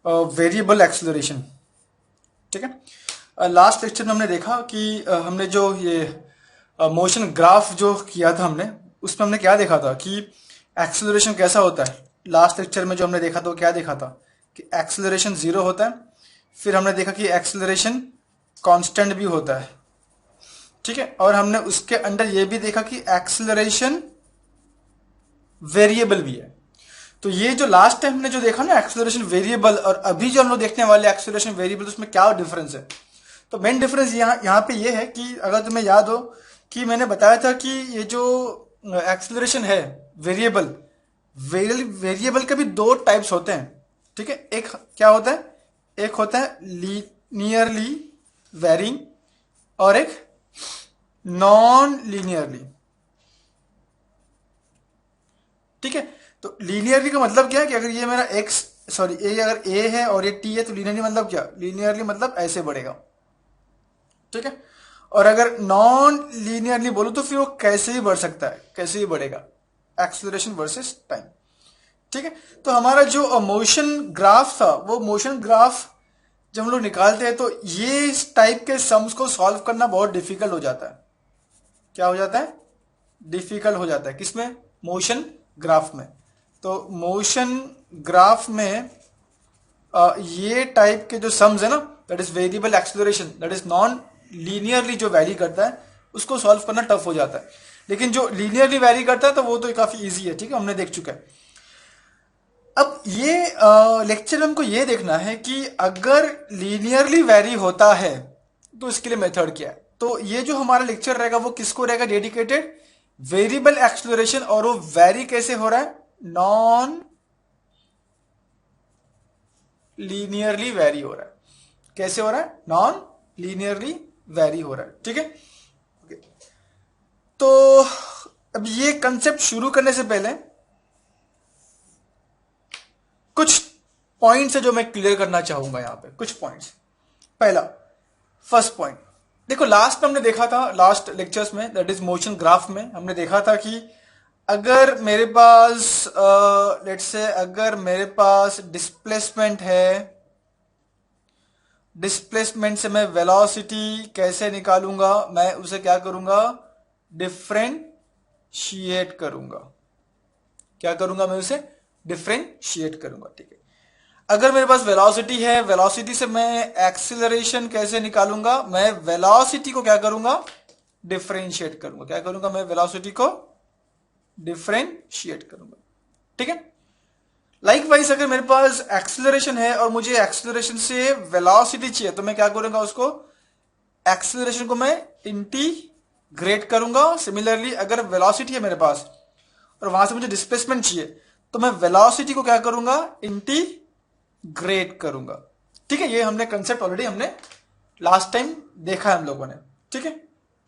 Variable acceleration. ठीक है, last lecture में हमने देखा कि हमने जो ये मोशन ग्राफ जो किया था हमने, उसमें हमने क्या देखा था कि एक्सेलरेशन कैसा होता है। लास्ट लेक्चर में जो हमने देखा था वो क्या देखा था कि एक्सेलरेशन 0 होता है। फिर हमने देखा कि एक्सेलरेशन कांस्टेंट भी होता है। ठीक है, और हमने उसके अंदर ये भी देखा कि एक्सेलरेशन वेरिएबल भी है। तो ये जो लास्ट टाइम हमने जो देखा ना एक्सेलरेशन वेरिएबल, और अभी जो हम लोग देखने वाले एक्सेलरेशन वेरिएबल, उसमें क्या डिफरेंस है। तो मेन डिफरेंस यहाँ पे ये है कि अगर तुम्हें याद हो कि मैंने बताया था कि ये जो एक्सेलरेशन है वेरिएबल, वेरिएबल के भी दो टाइप्स होते हैं। ठीक है, एक क्या होता है, एक होता है लीनियरली वेरिंग और एक नॉन लीनियरली। ठीक है, तो लीनियरली का मतलब क्या है कि अगर ये मेरा एक्स सॉरी ए अगर ए है और ये टी है, तो लीनियरली मतलब क्या, लीनियरली मतलब ऐसे बढ़ेगा। ठीक है, और अगर नॉन लीनियरली बोलूं तो फिर वो कैसे भी बढ़ सकता है, कैसे भी बढ़ेगा, एक्सेलरेशन वर्सेस टाइम। ठीक है, तो हमारा जो मोशन ग्राफ था, वो मोशन ग्राफ जब हम लोग निकालते हैं तो ये इस टाइप के सम्स को सॉल्व करना बहुत डिफिकल्ट हो जाता है। क्या हो जाता है, डिफिकल्ट हो जाता है किसमें, मोशन ग्राफ में। तो मोशन ग्राफ में ये टाइप के जो सम्स है ना, that is variable acceleration, that is non linearly जो वैरी करता है, उसको सॉल्व करना टफ हो जाता है। लेकिन जो लीनियरली वैरी करता है तो वो तो काफी इजी है। ठीक है, हमने देख चुका है। अब ये लेक्चर में हमको ये देखना है कि अगर लीनियरली वैरी होता है तो इसके लिए मेथड क्या है। तो ये जो हमारा लेक्चर रहेगा वो किसको रहेगा, डेडिकेटेड वेरिएबल एक्सेलरेशन, और वो वैरी कैसे हो रहा है, नॉन लीनियरली वैरी हो रहा है। कैसे हो रहा है, नॉन लीनियरली वैरी हो रहा है। ठीक है, okay. तो अब ये कंसेप्ट शुरू करने से पहले कुछ पॉइंट्स है जो मैं क्लियर करना चाहूंगा यहां पे, कुछ पॉइंट्स। पहला, फर्स्ट पॉइंट, देखो लास्ट में हमने देखा था, लास्ट लेक्चर्स में, दैट इज मोशन ग्राफ में हमने देखा था कि अगर मेरे पास लेट्स से अगर मेरे पास डिस्प्लेसमेंट है, डिस्प्लेसमेंट से मैं वेलोसिटी कैसे निकालूंगा, मैं उसे क्या करूंगा, डिफरेंशिएट करूंगा। क्या करूंगा, मैं उसे डिफरेंशिएट करूंगा। ठीक है, अगर मेरे पास वेलोसिटी है, वेलोसिटी से मैं एक्सीलरेशन कैसे निकालूंगा, मैं वेलोसिटी को क्या करूंगा, डिफरेंशिएट करूंगा। क्या करूंगा, मैं वेलोसिटी को डिफरेंशिएट करूंगा। ठीक है, लाइकवाइज अगर मेरे पास एक्सीलरेशन है और मुझे एक्सीलरेशन से वेलोसिटी चाहिए, तो मैं क्या करूंगा, उसको एक्सीलरेशन को मैं इंटीग्रेट करूंगा। सिमिलरली अगर वेलोसिटी है मेरे पास और वहां से मुझे डिस्प्लेसमेंट चाहिए, तो मैं वेलोसिटी को क्या करूंगा, इंटीग्रेट करूंगा। ठीक है, ये हमने कंसेप्ट ऑलरेडी हमने लास्ट टाइम देखा है हम लोगों ने। ठीक है,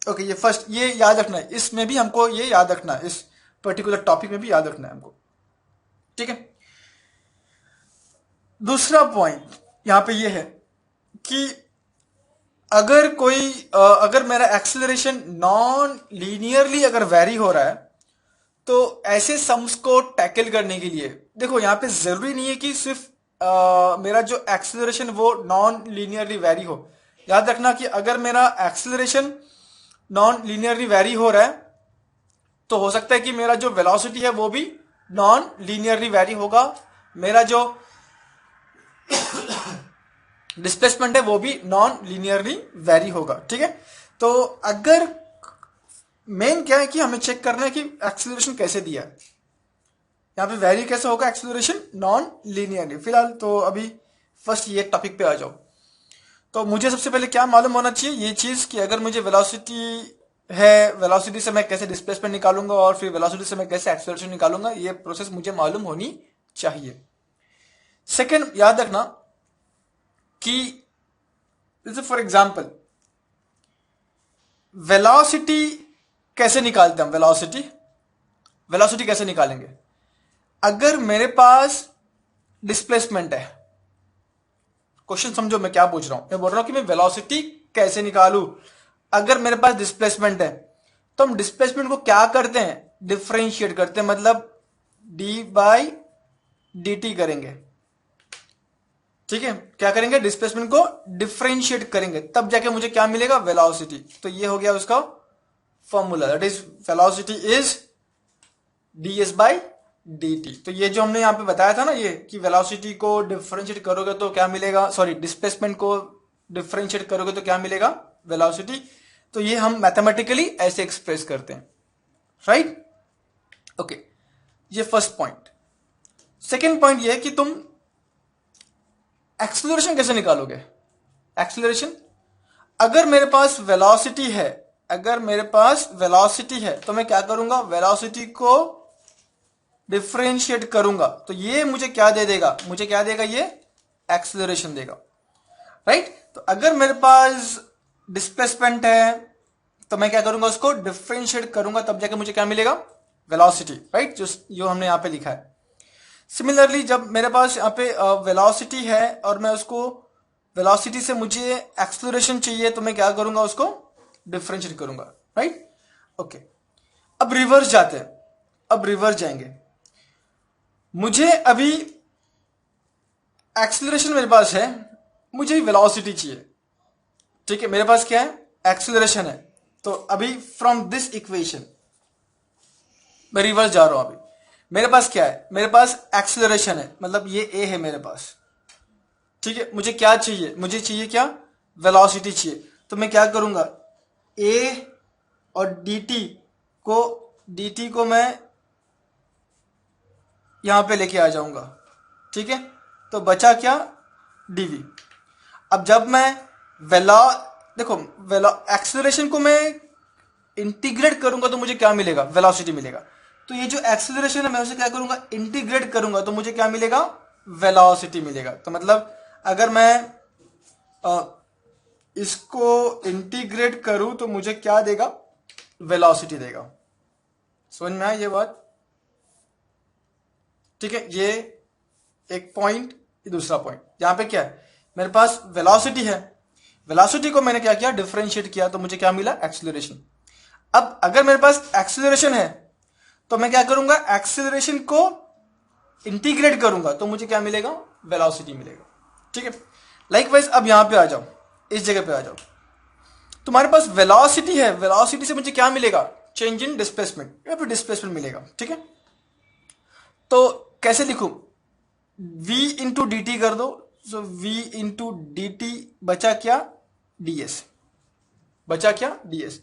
ओके, ये फर्स्ट, ये याद रखना है, इसमें भी हमको ये याद रखना है, इस पर्टिकुलर टॉपिक में भी याद रखना है हमको। ठीक है, दूसरा पॉइंट यहां पे ये है कि अगर कोई अगर मेरा एक्सेलरेशन नॉन लीनियरली अगर वेरी हो रहा है, तो ऐसे सम्स को टैकल करने के लिए, देखो यहां पे जरूरी नहीं है कि सिर्फ मेरा जो एक्सेलरेशन वो नॉन लीनियरली वेरी हो। याद रखना कि अगर मेरा एक्सेलरेशन नॉन लीनियरली वेरी हो रहा है, तो हो सकता है कि मेरा जो वेलोसिटी है वो भी नॉन लीनियरली वेरी होगा, मेरा जो डिस्प्लेसमेंट है वो भी नॉन लीनियरली वेरी होगा। ठीक है, तो अगर मेन क्या है कि हमें चेक करना है कि एक्सेलरेशन कैसे दिया है, यहां पे वेरी कैसे होगा एक्सेलरेशन, नॉन लीनियरली। फिलहाल तो अभी फर्स्ट ये टॉपिक पे आ जाओ। तो मुझे सबसे पहले क्या मालूम होना चाहिए, ये चीज कि अगर मुझे वेलोसिटी है, वेलोसिटी से मैं कैसे डिस्प्लेसमेंट निकालूंगा और फिर वेलोसिटी से मैं कैसे एक्सेलरेशन निकालूंगा, ये प्रोसेस मुझे मालूम होनी चाहिए। सेकेंड, याद रखना कि जैसे फॉर एग्जाम्पल वेलोसिटी कैसे निकालते हैं, वेलोसिटी वेलोसिटी कैसे निकालेंगे, अगर मेरे पास डिस्प्लेसमेंट है, क्वेश्चन समझो मैं क्या पूछ रहा हूं, मैं बोल रहा हूं कि मैं वेलोसिटी कैसे निकालूं। अगर मेरे पास डिस्प्लेसमेंट है तो हम डिस्प्लेसमेंट को क्या करते हैं, डिफरेंशिएट करते हैं, मतलब डी बाई डी टी करेंगे। ठीक है, क्या करेंगे, डिस्प्लेसमेंट को डिफरेंशिएट करेंगे, तब जाके मुझे क्या मिलेगा, वेलोसिटी। तो ये हो गया उसका formula, that is velocity is ds by dt। तो ये जो हमने यहाँ पे बताया था ना, ये कि वेलोसिटी को डिफरेंशिएट करोगे तो क्या मिलेगा, सॉरी डिस्प्लेसमेंट को डिफरेंशिएट करोगे तो क्या मिलेगा, वेलोसिटी। तो ये हम मैथमेटिकली ऐसे एक्सप्रेस करते हैं, राइट। ओके, ये फर्स्ट पॉइंट। सेकेंड पॉइंट ये है कि तुम एक्सेलरेशन कैसे निकालोगे। एक्सेलरेशन, अगर मेरे पास वेलोसिटी है, अगर मेरे पास वेलोसिटी है तो मैं क्या करूंगा, वेलोसिटी को डिफरेंशिएट करूंगा, तो ये मुझे क्या दे देगा, मुझे क्या देगा, ये एक्सेलरेशन देगा, राइट। तो अगर मेरे पास डिस्प्लेसमेंट है तो मैं क्या करूंगा, उसको डिफरेंशिएट करूंगा, तब जाके मुझे क्या मिलेगा, वेलोसिटी, राइट, जो हमने यहां पे लिखा है। सिमिलरली जब मेरे पास यहाँ पे वेलोसिटी है और मैं उसको वेलोसिटी से मुझे एक्सेलरेशन चाहिए, तो मैं क्या करूंगा, उसको डिफरेंशिएट करूंगा, राइट। ओके, अब रिवर्स जाते हैं, अब रिवर्स जाएंगे। मुझे अभी एक्सेलरेशन मेरे पास है, मुझे वेलोसिटी चाहिए, ठीक है, मेरे पास क्या है, एक्सेलरेशन है। तो अभी फ्रॉम दिस इक्वेशन मैं रिवर्स जा रहा हूं। अभी मेरे पास क्या है, मेरे पास एक्सेलरेशन है, मतलब ये ए है मेरे पास, ठीक है। मुझे क्या चाहिए, मुझे चाहिए क्या, वेलोसिटी चाहिए। तो मैं क्या करूंगा, ए और dt को मैं यहां पे लेके आ जाऊंगा, ठीक है। तो बचा क्या, dv। अब जब मैं देखो एक्सेलरेशन को मैं इंटीग्रेट करूंगा तो मुझे क्या मिलेगा, वेलोसिटी मिलेगा। तो ये जो एक्सेलरेशन है मैं उसे क्या करूंगा, इंटीग्रेट करूंगा, तो मुझे क्या मिलेगा, वेलोसिटी मिलेगा। तो मतलब अगर मैं इसको इंटीग्रेट करूं तो मुझे क्या देगा, वेलोसिटी देगा। समझ में आया ये बात, ठीक है। ये एक पॉइंट, ये दूसरा पॉइंट। यहां पे क्या है, मेरे पास वेलोसिटी है, वेलोसिटी को मैंने क्या किया, डिफरेंशिएट किया, तो मुझे क्या मिला, एक्सेलरेशन। अब अगर मेरे पास एक्सेलरेशन है तो मैं क्या करूंगा, एक्सेलरेशन को इंटीग्रेट करूंगा, तो मुझे क्या मिलेगा, वेलोसिटी मिलेगा, ठीक है। लाइकवाइज अब यहां पे आ जाओ, इस जगह पे आ जाओ, तुम्हारे पास वेलोसिटी है, वेलोसिटी से मुझे क्या मिलेगा, चेंज इन डिस्प्लेसमेंट, या फिर डिस्प्लेसमेंट मिलेगा, ठीक है। तो कैसे लिखूं, v इंटू डी टी कर दो, सो v इंटू डी टी बचा क्या, ds, बचा क्या, ds।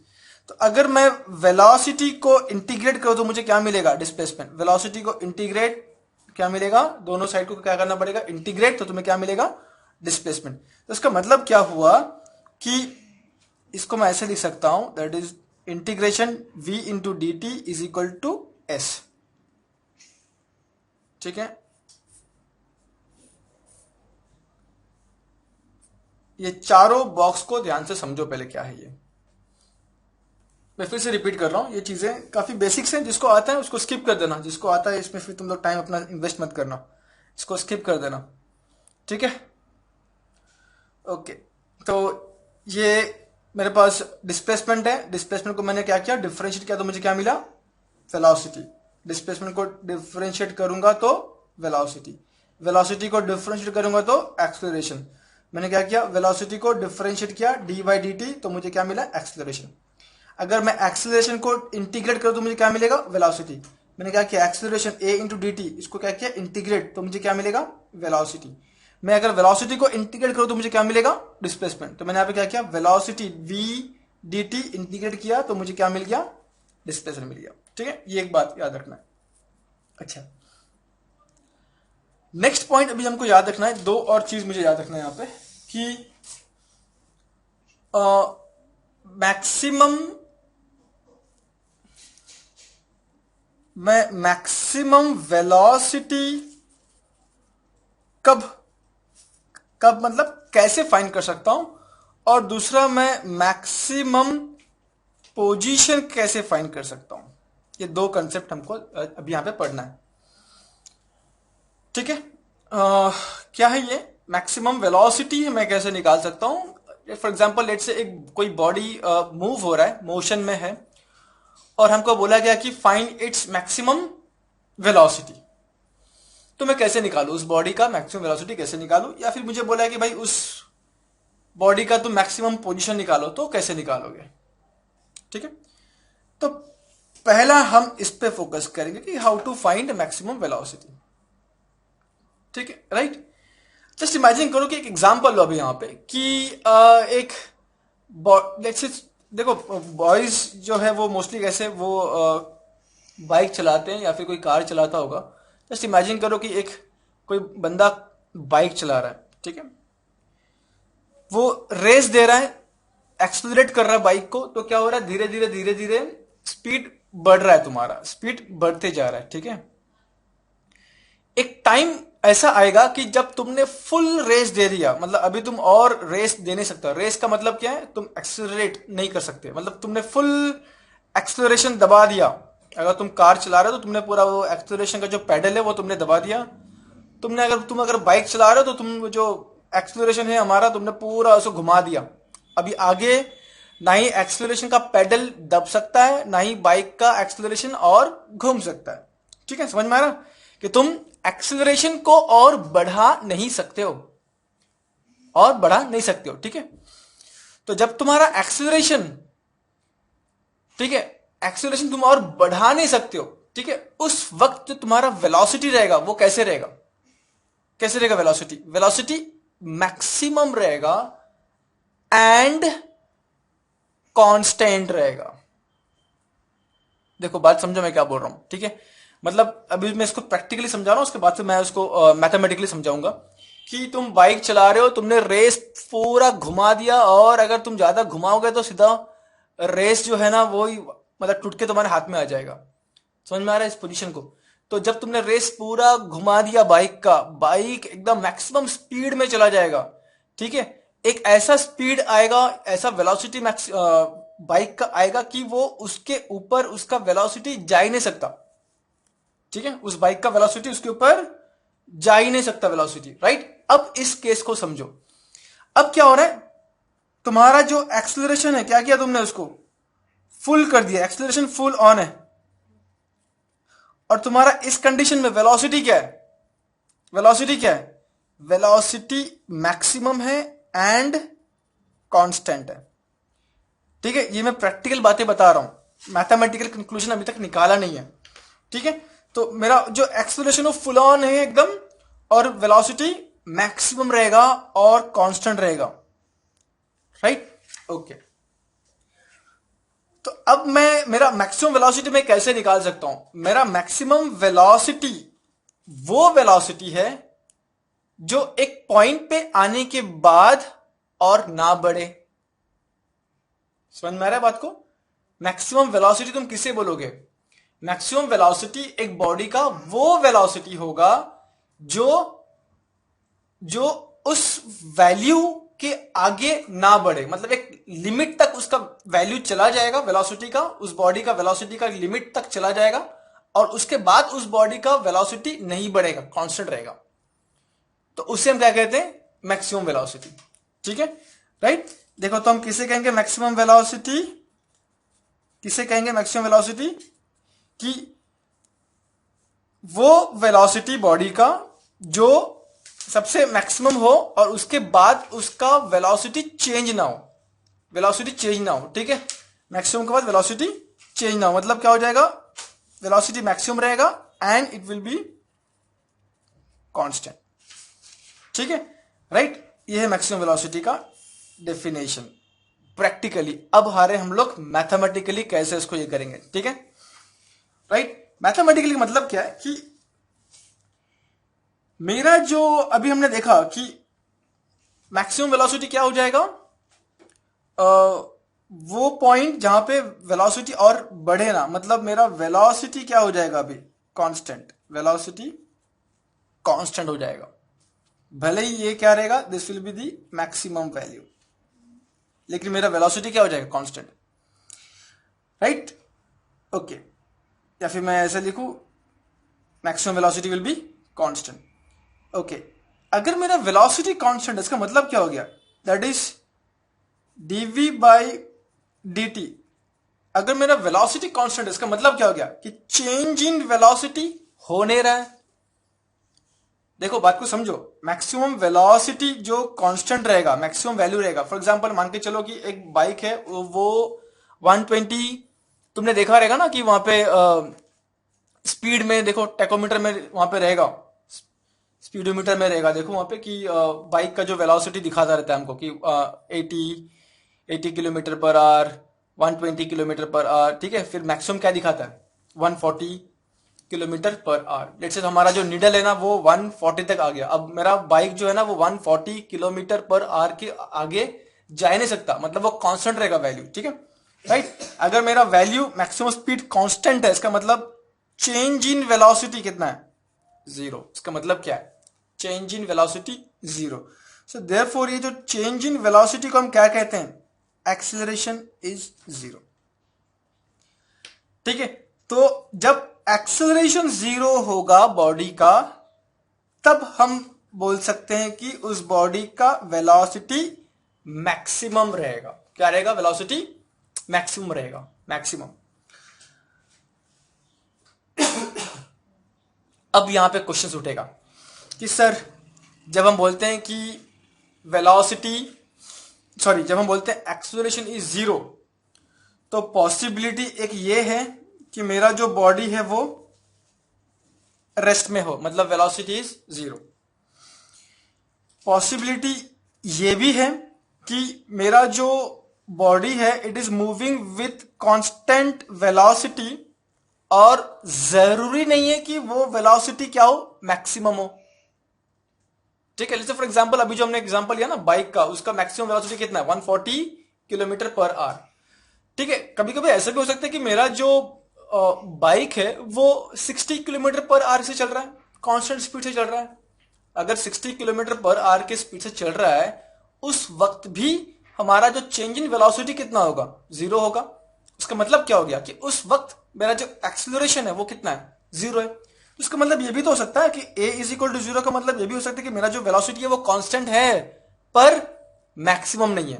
तो अगर मैं वेलोसिटी को इंटीग्रेट करूं तो मुझे क्या मिलेगा, डिस्प्लेसमेंट। वेलोसिटी को इंटीग्रेट क्या मिलेगा, दोनों साइड को क्या करना पड़ेगा, इंटीग्रेट, तो तुम्हें क्या मिलेगा, डिस्प्लेसमेंट। तो इसका मतलब क्या हुआ कि इसको मैं ऐसे लिख सकता हूं, that is integration v into d t is equal to s, ठीक है। ये चारों बॉक्स को ध्यान से समझो पहले क्या है ये। मैं फिर से रिपीट कर रहा हूं, ये चीजें काफी बेसिक्स हैं, जिसको आता है उसको स्किप कर देना, जिसको आता है इसमें फिर तुम लोग टाइम अपना इन्वेस्ट मत करना, इसको स्किप कर देना, ठीक है। ओके, तो ये मेरे पास डिस्प्लेसमेंट है, डिस्प्लेसमेंट को मैंने क्या किया, डिफरेंशिएट किया, तो मुझे क्या मिला, वेलोसिटी। डिस्प्लेसमेंट को डिफरेंशिएट करूंगा तो वेलोसिटी, वेलोसिटी को डिफरेंशिएट करूंगा तो एक्सेलरेशन। मैंने क्या किया, वेलोसिटी को डिफरेंशिएट किया डी बाई डी टी, तो मुझे क्या मिला, एक्सेलरेशन। अगर मैं एक्सेलरेशन को इंटीग्रेट करूं तो मुझे क्या मिलेगा, वेलोसिटी। मैंने क्या किया, एक्सेलरेशन ए इंटू डी टी, इसको क्या किया, इंटीग्रेट, तो मुझे क्या मिलेगा, वेलोसिटी। मैं अगर वेलोसिटी को इंटीग्रेट करूं तो मुझे क्या मिलेगा, डिस्प्लेसमेंट। तो मैंने यहाँ पे क्या किया, velocity v d t integrate किया, तो मुझे क्या मिल गया, डिस्प्लेसमेंट मिल गया, ठीक है। ये एक बात याद रखना है। अच्छा, नेक्स्ट पॉइंट अभी हमको याद रखना है, दो और चीज मुझे याद रखना है यहाँ पे, कि मैक्सिमम वेलोसिटी कब कब मतलब कैसे फाइंड कर सकता हूं, और दूसरा मैं मैक्सिमम पोजीशन कैसे फाइंड कर सकता हूं। ये दो कंसेप्ट हमको अभी यहां पे पढ़ना है, ठीक है। क्या है ये, मैक्सिमम वेलोसिटी मैं कैसे निकाल सकता हूं। फॉर एग्जांपल लेट्स से एक कोई बॉडी मूव हो रहा है, मोशन में है, और हमको बोला गया कि फाइंड इट्स मैक्सिमम वेलोसिटी। तो मैं कैसे निकालूं उस बॉडी का मैक्सिमम वेलोसिटी, कैसे निकालूं? या फिर मुझे बोला है कि भाई उस बॉडी का तुम मैक्सिमम पोजीशन निकालो, तो कैसे निकालोगे? ठीक है, तो पहला हम इस पे फोकस करेंगे कि how to find maximum velocity. ठीक है, राइट। जस्ट इमेजिन करो कि एक एग्जांपल लो अभी यहां पे कि एक लेट्स से देखो, बॉयज जो है वो मोस्टली कैसे वो बाइक चलाते हैं या फिर कोई कार चलाता होगा। जस्ट इमेजिन करो कि एक कोई बंदा बाइक चला रहा है, ठीक है, वो रेस दे रहा है, एक्सलरेट कर रहा है बाइक को, तो क्या हो रहा है, धीरे धीरे धीरे धीरे स्पीड बढ़ रहा है, तुम्हारा स्पीड बढ़ते जा रहा है। ठीक है, एक टाइम ऐसा आएगा कि जब तुमने फुल रेस दे दिया, मतलब अभी तुम और रेस दे नहीं सकते। रेस का मतलब क्या है, तुम एक्सेलरेट नहीं कर सकते, मतलब तुमने फुल एक्सेलरेशन दबा दिया। अगर तुम कार चला रहे हो तो तुमने पूरा वो एक्सेलरेशन का जो पेडल है वो तुमने दबा दिया। तुम अगर बाइक चला रहे हो तो तुम जो एक्सेलरेशन है हमारा, तुमने पूरा उसको घुमा दिया। अभी आगे ना ही एक्सेलरेशन का पेडल दब सकता है, ना ही बाइक का एक्सेलरेशन और घूम सकता है। ठीक है, समझ में आ रहा कि तुम एक्सेलरेशन को और बढ़ा नहीं सकते हो, और बढ़ा नहीं सकते हो। ठीक है, तो जब तुम्हारा एक्सेलरेशन, ठीक है, एक्सेलरेशन तुम और बढ़ा नहीं सकते हो, ठीक है, उस वक्त जो तुम्हारा वेलोसिटी रहेगा वो कैसे रहेगा? कैसे रहेगा वेलोसिटी? वेलोसिटी मैक्सिमम रहेगा एंड कांस्टेंट रहेगा। देखो बात समझो मैं क्या बोल रहा हूं। ठीक है, मतलब अभी मैं इसको प्रैक्टिकली समझा रहा हूं, उसके बाद से मैं उसको मैथमेटिकली समझाऊंगा कि तुम बाइक चला रहे हो, तुमने रेस पूरा घुमा दिया, और अगर तुम ज्यादा घुमाओगे तो सीधा रेस जो है ना वो ही मतलब टूट के तुम्हारे हाथ में आ जाएगा। समझ में आ रहा है इस पोजीशन को? तो जब तुमने रेस पूरा घुमा दिया बाइक का, बाइक एकदम मैक्सिमम स्पीड में चला जाएगा। ठीक है, एक ऐसा स्पीड आएगा, ऐसा वेलोसिटी मैक्स बाइक का आएगा कि वो उसके ऊपर उसका वेलोसिटी जा ही नहीं सकता। ठीक है, उस बाइक का वेलोसिटी उसके ऊपर जा ही नहीं सकता, वेलोसिटी, राइट। अब इस केस को समझो। अब क्या हो रहा है, तुम्हारा जो एक्सेलरेशन है, क्या किया तुमने, उसको फुल कर दिया, एक्सेलरेशन फुल ऑन है, और तुम्हारा इस कंडीशन में वेलोसिटी क्या है? वेलोसिटी क्या है? वेलोसिटी मैक्सिमम है एंड कांस्टेंट है। ठीक है, ये मैं प्रैक्टिकल बातें बता रहा हूं, मैथमेटिकल कंक्लूजन अभी तक निकाला नहीं है। ठीक है, तो मेरा जो एक्सेलरेशन फुल ऑन है एकदम, और वेलोसिटी मैक्सिमम रहेगा और कांस्टेंट रहेगा, राइट। ओके, तो अब मैं मेरा मैक्सिमम वेलोसिटी मैं कैसे निकाल सकता हूं? मेरा मैक्सिमम वेलोसिटी वो वेलोसिटी है जो एक पॉइंट पे आने के बाद और ना बढ़े। समझ में आ रहा है बात को? मैक्सिमम वेलोसिटी तुम किसे बोलोगे? मैक्सिमम वेलोसिटी एक बॉडी का वो वेलोसिटी होगा जो जो उस वैल्यू के आगे ना बढ़े, मतलब एक लिमिट तक उसका वैल्यू चला जाएगा, वेलोसिटी का, उस बॉडी का वेलोसिटी का लिमिट तक चला जाएगा, और उसके बाद उस बॉडी का वेलोसिटी नहीं बढ़ेगा, कांस्टेंट रहेगा। तो उसे हम क्या कहते हैं? Maximum velocity. ठीक है, राइट। देखो, तो हम किसे कहेंगे मैक्सिमम वेलोसिटी? किसे कहेंगे मैक्सिमम वेलोसिटी? कि वो वेलोसिटी बॉडी का जो सबसे मैक्सिमम हो और उसके बाद उसका वेलोसिटी चेंज ना हो, वेलोसिटी चेंज ना हो। ठीक है, मैक्सिमम के बाद वेलोसिटी चेंज ना हो, मतलब क्या हो जाएगा, वेलोसिटी मैक्सिमम रहेगा and it will be constant. ठीक है, राइट। ये है मैक्सिमम वेलोसिटी का डेफिनेशन प्रैक्टिकली। अब हारे हम लोग मैथमेटिकली कैसे इसको ये करेंगे। ठीक है, राइट। मैथमेटिकली मतलब क्या है कि मेरा जो अभी हमने देखा कि मैक्सिमम वेलोसिटी क्या हो जाएगा, वो पॉइंट जहां पे वेलोसिटी और बढ़े ना, मतलब मेरा वेलोसिटी क्या हो जाएगा अभी, कांस्टेंट, वेलोसिटी कांस्टेंट हो जाएगा। भले ही ये क्या रहेगा, this will be the maximum value, लेकिन मेरा वेलोसिटी क्या हो जाएगा, कांस्टेंट, राइट। ओके, या फिर मैं ऐसे लिखूं, maximum velocity will be constant. Okay, अगर मेरा वेलोसिटी कांस्टेंट, इसका मतलब क्या हो गया, that is dv by dt। अगर मेरा वेलोसिटी कांस्टेंट, इसका मतलब क्या हो गया कि चेंज इन वेलोसिटी हो नहीं रहा है। देखो बात को समझो, मैक्सिमम वेलोसिटी जो कांस्टेंट रहेगा, मैक्सिमम वैल्यू रहेगा। फॉर एग्जांपल मान के चलो कि एक बाइक है वो 120, तुमने देखा रहेगा ना कि वहां पे स्पीड में देखो टेकोमीटर में वहां पे रहेगा, स्पीडोमीटर में रहेगा, देखो वहां पे कि बाइक का जो वेलोसिटी दिखाता रहता है हमको कि 80 kilometre per hour, 120 kilometre per hour, ठीक है। फिर मैक्सिमम क्या दिखाता है, 140 kilometre per hour. Let's say हमारा जो नीडल है ना वो 140 तक आ गया। अब मेरा बाइक जो है ना वो 140 किलोमीटर पर आवर के आगे जा ही नहीं सकता, मतलब वो कांस्टेंट रहेगा वैल्यू, ठीक है, राइट। अगर मेरा वैल्यू मैक्सिमम स्पीड कांस्टेंट है, इसका मतलब चेंज इन वेलोसिटी कितना है, जीरो। इसका मतलब क्या है, change in velocity zero. So therefore ये जो चेंज इन वेलोसिटी को हम क्या कहते हैं, एक्सेलरेशन इज जीरो, ठीक है। तो जब एक्सेलरेशन जीरो होगा बॉडी का, तब हम बोल सकते हैं कि उस बॉडी का वेलोसिटी मैक्सिमम रहेगा। क्या रहेगा, वेलोसिटी मैक्सिमम रहेगा, मैक्सिमम। अब यहां पे क्वेश्चन उठेगा कि सर जब हम बोलते हैं कि वेलोसिटी, सॉरी, जब हम बोलते हैं एक्सेलरेशन इज जीरो, तो पॉसिबिलिटी एक ये है कि मेरा जो बॉडी है वो रेस्ट में हो, मतलब वेलोसिटी इज जीरो। पॉसिबिलिटी ये भी है कि मेरा जो बॉडी है it is moving with constant velocity, और जरूरी नहीं है कि वो वेलोसिटी क्या हो, मैक्सिमम हो, ठीक है। जैसे फॉर एग्जांपल अभी जो हमने एग्जांपल लिया ना बाइक का, उसका मैक्सिमम वेलोसिटी कितना है, 140 किलोमीटर पर आवर, ठीक है। कभी कभी ऐसा भी हो सकता है कि मेरा जो बाइक है वो 60 किलोमीटर पर आवर से चल रहा है, कांस्टेंट स्पीड से चल रहा है। अगर 60 किलोमीटर पर आवर के स्पीड से चल रहा है, उस वक्त भी हमारा जो चेंज इन वेलोसिटी कितना होगा, जीरो होगा। उसका मतलब क्या हो गया कि उस वक्त मेरा जो एक्सेलरेशन है वो कितना है, जीरो है। तो इसका मतलब ये भी तो हो सकता है कि a is equal to zero, का मतलब ये भी हो सकता है कि मेरा जो वेलोसिटी है वो कांस्टेंट है पर मैक्सिमम नहीं है,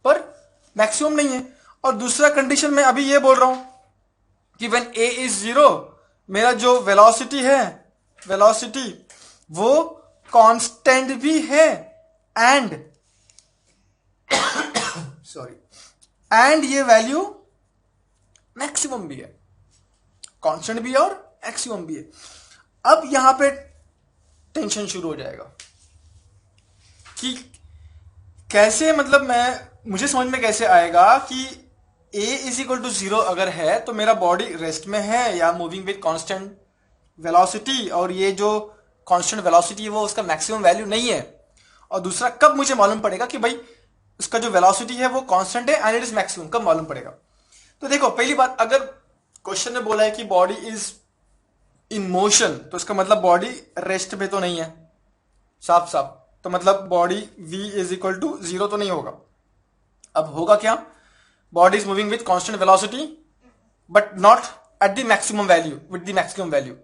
पर मैक्सिमम नहीं है। और दूसरा कंडीशन में अभी ये बोल रहा हूं कि व्हेन a इज जीरो, मेरा जो वेलोसिटी है, वेलोसिटी वो कांस्टेंट भी है एंड सॉरी, एंड ये वैल्यू मैक्सिमम भी है, कांस्टेंट भी है और मैक्सिमम भी है। अब यहां पे टेंशन शुरू हो जाएगा कि कैसे, मतलब मुझे समझ में कैसे आएगा कि a is equal to zero अगर है तो मेरा बॉडी रेस्ट में है या मूविंग विद कांस्टेंट वेलोसिटी, और ये जो कांस्टेंट वेलोसिटी है वो उसका मैक्सिमम वैल्यू नहीं है। और दूसरा, कब मुझे मालूम पड़ेगा कि भाई उसका जो वेलोसिटी है वो कांस्टेंट है एंड इट इज मैक्सिमम, कब मालूम पड़ेगा। तो देखो पहली बात, अगर क्वेश्चन में बोला है कि बॉडी इज इन मोशन, तो इसका मतलब बॉडी रेस्ट में तो नहीं है, साफ साफ। तो मतलब body v is equal to zero तो नहीं होगा। अब होगा क्या, body is moving with constant velocity but not at the maximum value, with the maximum value.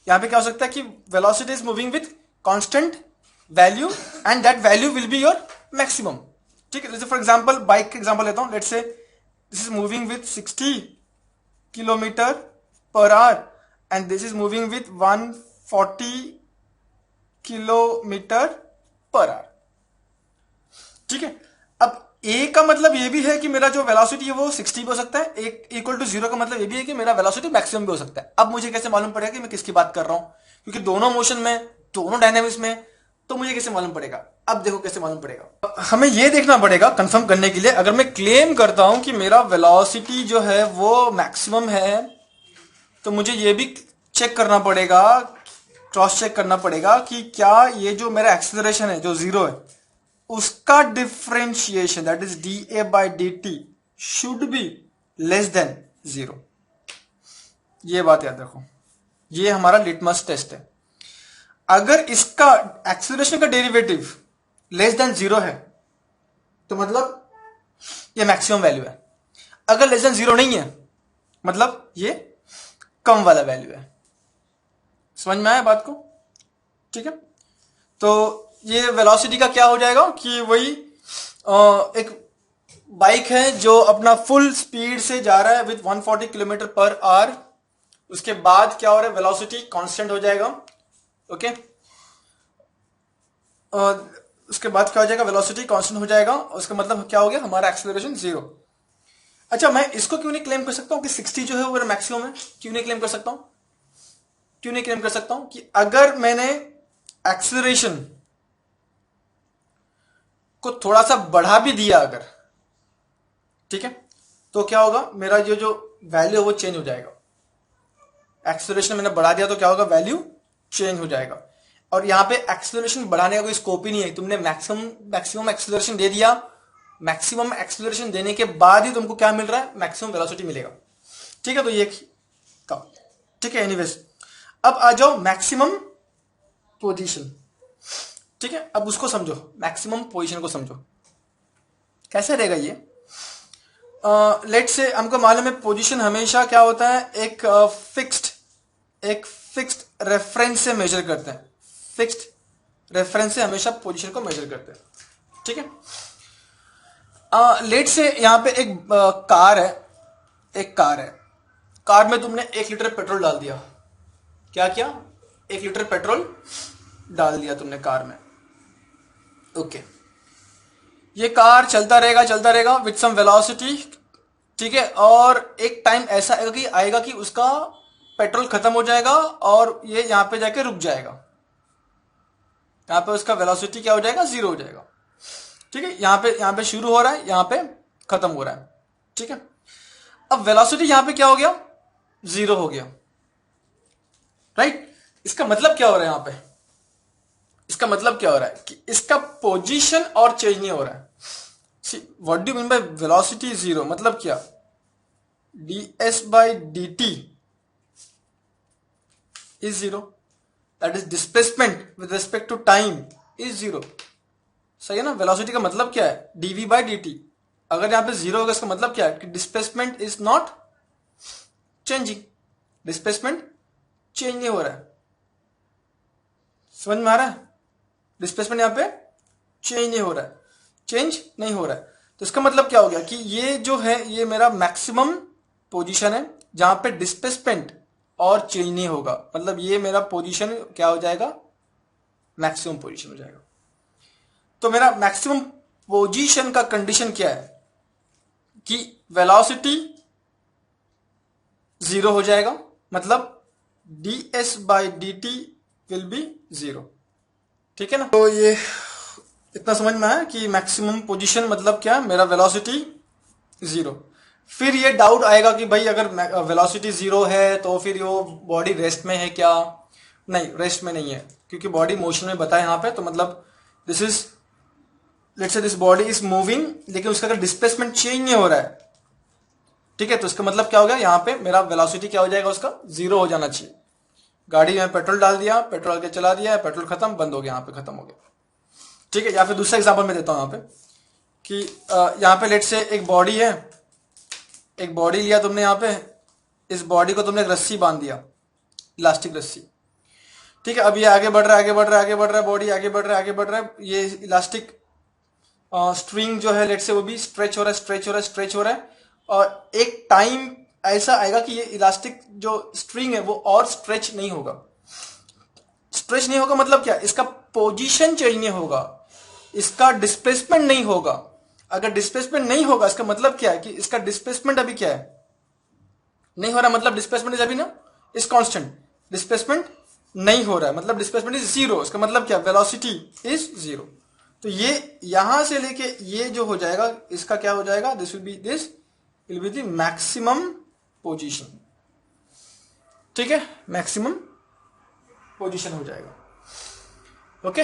यहां पे क्या हो सकता है कि velocity is moving with constant value and that value will be your maximum, ठीक है। जैसे फॉर एग्जांपल बाइक का एग्जांपल लेता हूं, let's say this is moving with 60 kilometre per hour and this is moving with 140 kilometre per hour, ठीक है। अब a का मतलब ये भी है कि मेरा जो वेलोसिटी है वो 60 भी हो सकता है, एक इक्वल टू जीरो का मतलब ये भी है कि मेरा वेलोसिटी मैक्सिमम भी हो सकता है। अब मुझे कैसे मालूम पड़ेगा कि मैं किसकी बात कर रहा हूं, क्योंकि दोनों मोशन में, दोनों डायनेमिक्स में, तो मुझे कैसे मालूम पड़ेगा। अब देखो कैसे मालूम पड़ेगा, हमें ये देखना पड़ेगा कंफर्म करने के लिए, अगर मैं क्लेम करता हूं कि मेरा वेलोसिटी जो है वो मैक्सिमम है, तो मुझे ये भी चेक करना पड़ेगा, क्रॉस चेक करना पड़ेगा कि क्या ये जो मेरा एक्सेलरेशन है जो जीरो है, उसका differentiation that is dA by dt should be less than zero. ये बात याद रखो, ये हमारा लिटमस टेस्ट है। अगर इसका एक्सेलरेशन का डेरिवेटिव लेस देन जीरो है तो मतलब ये मैक्सिमम वैल्यू है, अगर लेस देन जीरो नहीं है मतलब ये कम वाला वैल्यू है। समझ में आया बात को, ठीक है। तो ये वेलोसिटी का क्या हो जाएगा कि वही एक बाइक है जो अपना फुल स्पीड से जा रहा है विद 140 किलोमीटर पर आवर, उसके बाद क्या हो रहा है, वेलोसिटी कांस्टेंट हो जाएगा, ओके। उसके बाद क्या हो जाएगा, वेलोसिटी कांस्टेंट हो जाएगा, उसका मतलब क्या हो गया, हमारा एक्सेलरेशन 0। अच्छा, मैं इसको क्यों नहीं क्लेम कर सकता हूं कि 60 जो है वो मेरा मैक्सिमम है? क्यों नहीं क्लेम कर सकता हूं? क्यों नहीं क्लेम कर सकता हूं कि अगर मैंने एक्सेलरेशन को थोड़ा सा बढ़ा भी दिया अगर, ठीक है, तो क्या होगा, मेरा जो वैल्यू है वो चेंज हो जाएगा। एक्सेलरेशन मैंने बढ़ा दिया तो क्या होगा, वैल्यू चेंज हो जाएगा। और यहां पे एक्सेलरेशन बढ़ाने का कोई स्कोप ही नहीं है, तुमने मैक्सिमम एक्सेलरेशन दे दिया, मैक्सिमम एक्सेलरेशन देने के बाद ही तुमको क्या मिल रहा है, मैक्सिमम वेलोसिटी मिलेगा। ठीक है, तो ये का, ठीक है। एनीवेज, अब आ जाओ मैक्सिमम पोजीशन। ठीक है, अब उसको समझो, मैक्सिमम पोजीशन को समझो कैसे रहेगा ये। लेट से हमको मालूम है पोजीशन हमेशा क्या होता है, एक फिक्स्ड रेफरेंस से मेजर करते हैं, फिक्स्ड रेफरेंस से हमेशा पोजीशन को मेजर करते हैं। ठीक है, लेट से यहां पे एक कार है, एक कार है, कार में तुमने 1 लीटर पेट्रोल डाल दिया। क्या किया, 1 लीटर पेट्रोल डाल दिया तुमने कार में। ओके, ये कार चलता रहेगा विथ सम वेलोसिटी। ठीक है, और एक टाइम ऐसा आएगा कि उसका पेट्रोल खत्म हो जाएगा और ये यहां पे जाके रुक जाएगा, यहां पे उसका वेलोसिटी क्या हो जाएगा, 0 हो जाएगा। ठीक है, यहां पे शुरू हो रहा है, यहां पे खत्म हो रहा है। ठीक है, अब वेलोसिटी यहां पे क्या हो गया, 0 हो गया। राइट, इसका मतलब क्या हो रहा है यहां पे, इसका मतलब क्या हो रहा है कि इसका पोजीशन और चेंज नहीं हो रहा है। What do mean by velocity 0, मतलब क्या, ds/dt is 0, that is displacement with respect to time is 0। सही है ना, वेलोसिटी का मतलब क्या है, dv/dt। अगर यहां पे 0 होगा इसका मतलब क्या है कि displacement is not changing, displacement change नहीं हो रहा है। समझ में आ रहा है, डिस्प्लेसमेंट यहां पे चेंज नहीं हो रहा है, चेंज नहीं हो रहा है। तो इसका मतलब क्या हो गया कि ये जो है ये मेरा मैक्सिमम पोजीशन है जहां पे डिस्प्लेसमेंट और चेंज नहीं होगा, मतलब ये मेरा पोजीशन क्या हो जाएगा, मैक्सिमम पोजीशन हो जाएगा। तो मेरा मैक्सिमम पोजीशन का कंडीशन क्या है कि वेलोसिटी 0 हो जाएगा, मतलब ds/dt विल बी 0। ठीक है ना, तो ये इतना समझ में आया कि मैक्सिमम पोजीशन मतलब क्या, मेरा वेलोसिटी 0। फिर ये डाउट आएगा कि भाई अगर वेलोसिटी 0 है तो फिर वो बॉडी रेस्ट में है क्या? नहीं, रेस्ट में नहीं है, क्योंकि बॉडी मोशन में बताया यहाँ पे, तो मतलब this is, let's say this body is moving, लेकिन उसका अगर डिस्प्लेसमेंट चेंज नहीं हो रहा है, ठीक है, तो इसका मतलब क्या हो गया, यहाँ पे मेरा वेलोसिटी क्या हो जाएगा, उसका 0 हो जाना चाहिए। गाड़ी में पेट्रोल डाल दिया, पेट्रोल के चला दिया, पेट्रोल खत्म, बंद हो गया, यहाँ पे खत्म हो गया। ठीक है, या फिर दूसरा एग्जांपल मैं देता हूं यहाँ पे कि यहाँ पे लेट से एक बॉडी है, एक बॉडी लिया तुमने यहाँ पे, इस बॉडी को तुमने एक रस्सी बांध दिया, इलास्टिक रस्सी। ठीक है, अब ये आगे बढ़ रहा है, आगे बढ़ रहा है, आगे बढ़ रहा है, बॉडी आगे बढ़ रहा है, आगे बढ़ रहा है, ये इलास्टिक स्ट्रिंग जो है लेट से वो भी स्ट्रेच हो रहा है, स्ट्रेच हो रहा है, स्ट्रेच हो रहा है, और एक टाइम ऐसा आएगा कि ये इलास्टिक जो स्ट्रिंग है वो और स्ट्रेच नहीं होगा। स्ट्रेच नहीं होगा मतलब क्या, इसका पोजीशन चेंज नहीं होगा, इसका डिस्प्लेसमेंट नहीं होगा। अगर डिस्प्लेसमेंट नहीं होगा इसका मतलब क्या है कि इसका डिस्प्लेसमेंट अभी क्या है, नहीं हो रहा, मतलब डिस्प्लेसमेंट इज अभी ना इज कांस्टेंट, डिस्प्लेसमेंट नहीं हो रहा है, मतलब डिस्प्लेसमेंट इज 0। इसका मतलब क्या, वेलोसिटी इज 0। तो ये यहां से लेके ये जो हो जाएगा, इसका क्या हो जाएगा, this will be the maximum position. ठीक है, मैक्सिमम पोजीशन हो जाएगा। ओके